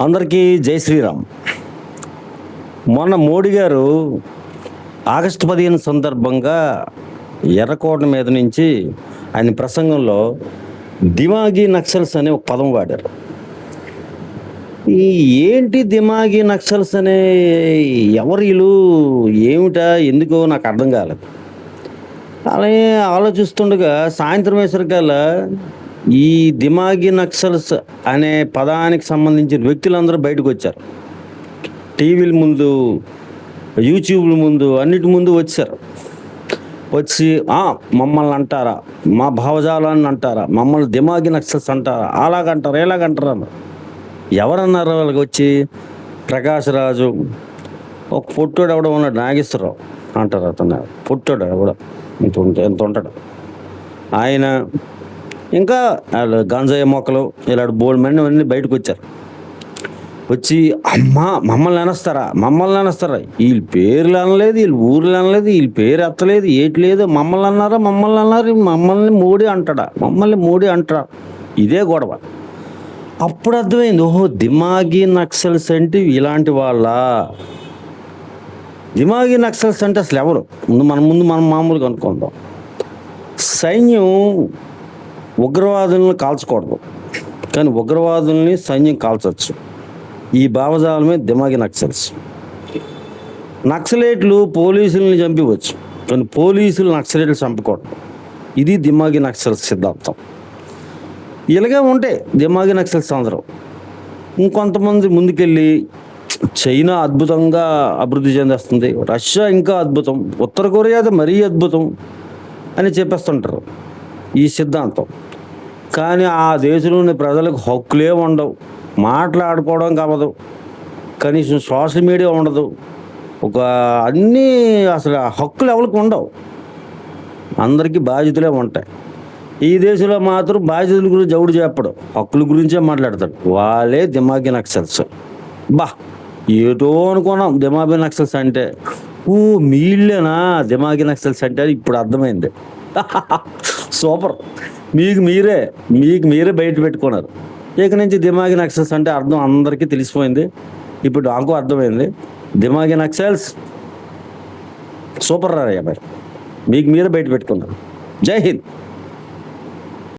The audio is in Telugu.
అందరికీ జై శ్రీరామ్. మొన్న మోడీ గారు ఆగస్టు 15 సందర్భంగా ఎర్రకోట మీద నుంచి ఆయన ప్రసంగంలో దిమాగి నక్సల్స్ అనే ఒక పదం వాడారు. ఈ ఏంటి దిమాగి నక్సల్స్ అనే ఎవరు వీళ్ళు, ఏమిటా, ఎందుకో నాకు అర్థం కాలేదు. అలాగే ఆలోచిస్తుండగా సాయంత్రం వేసరికల్లా ఈ దిమాగి నక్సల్స్ అనే పదానికి సంబంధించిన వ్యక్తులందరూ బయటకు వచ్చారు. టీవీల ముందు, యూట్యూబ్ల ముందు, అన్నిటి ముందు వచ్చారు. వచ్చి మమ్మల్ని అంటారా, మా భావజాలాన్ని అంటారా, మమ్మల్ని దిమాగి నక్సల్స్ అంటారా, అలాగంటారా ఇలాగంటారా అన్నారు. ఎవరన్నారు వాళ్ళకి వచ్చి? ప్రకాశరాజు, ఒక పొట్టోడు ఎవడో ఉన్నాడు, నాగేశ్వరరావు అంటారు. అతను పొట్టోడు ఎవడో ఎంత ఉంటాడు ఆయన. ఇంకా గంజాయి మొక్కలు ఇలాంటి బోల్డ్ మంది అన్నీ బయటకు వచ్చారు. వచ్చి మమ్మల్ని అనేస్తారా, వీళ్ళ పేర్లు అనలేదు, వీళ్ళ ఊర్లు అనలేదు, వీళ్ళ పేరు ఎత్తలేదు, ఏటి లేదు, మమ్మల్ని అన్నారు, మమ్మల్ని మోడీ అంటాడా. ఇదే గొడవ. అప్పుడు అర్థమైంది, ఓహో దిమాగి నక్సల్స్ అంటే ఇలాంటి వాళ్ళ. దిమాగి నక్సల్స్ అంటే అసలు ఎవరు? ముందు మనం మామూలుగా అనుకుందాం. సైన్యం ఉగ్రవాదులను కాల్చకూడదు, కానీ ఉగ్రవాదుల్ని సైన్యం కాల్చవచ్చు. ఈ భావజాలమే దిమాగి నక్సల్స్. నక్సలైట్లు పోలీసుల్ని చంపవచ్చు, కానీ పోలీసులు నక్సలైట్లు చంపకూడదు. ఇది దిమాగి నక్సల్స్ సిద్ధాంతం. ఇలాగే ఉంటాయి దిమాగి నక్సల్స్ అందరూ. ఇంకొంతమంది ముందుకెళ్ళి చైనా అద్భుతంగా అభివృద్ధి చెందేస్తుంది, రష్యా ఇంకా అద్భుతం, ఉత్తర కొరియా మరీ అద్భుతం అని చెప్పేస్తుంటారు. ఈ సిద్ధాంతం. కానీ ఆ దేశంలోని ప్రజలకు హక్కులే ఉండవు, మాట్లాడుకోవడం కావదు, కనీసం సోషల్ మీడియా ఉండదు, అన్నీ అసలు హక్కులు ఎవరికి ఉండవు, అందరికీ బాధ్యతలే ఉంటాయి. ఈ దేశంలో మాత్రం బాధ్యతల గురించి ఎవడు చెప్పడు, హక్కుల గురించే మాట్లాడతాడు. వాళ్ళే దిమాగి నక్సల్స్. ఏటో అనుకున్నాం దిమాగి నక్సల్స్ అంటే. మీళ్ళేనా దిమాగి నక్సల్స్ అంటే ఇప్పుడు అర్థమైంది. సూపర్. మీకు మీరే బయట పెట్టుకున్నారు. ఇక నుంచి దిమాగి నక్సల్స్ అంటే అర్థం అందరికీ తెలిసిపోయింది. ఇప్పుడు నాకు అర్థమైంది. దిమాగి నక్సల్స్ సూపర్ రా, మరి మీకు మీరే బయట పెట్టుకున్నారు. జై హింద్.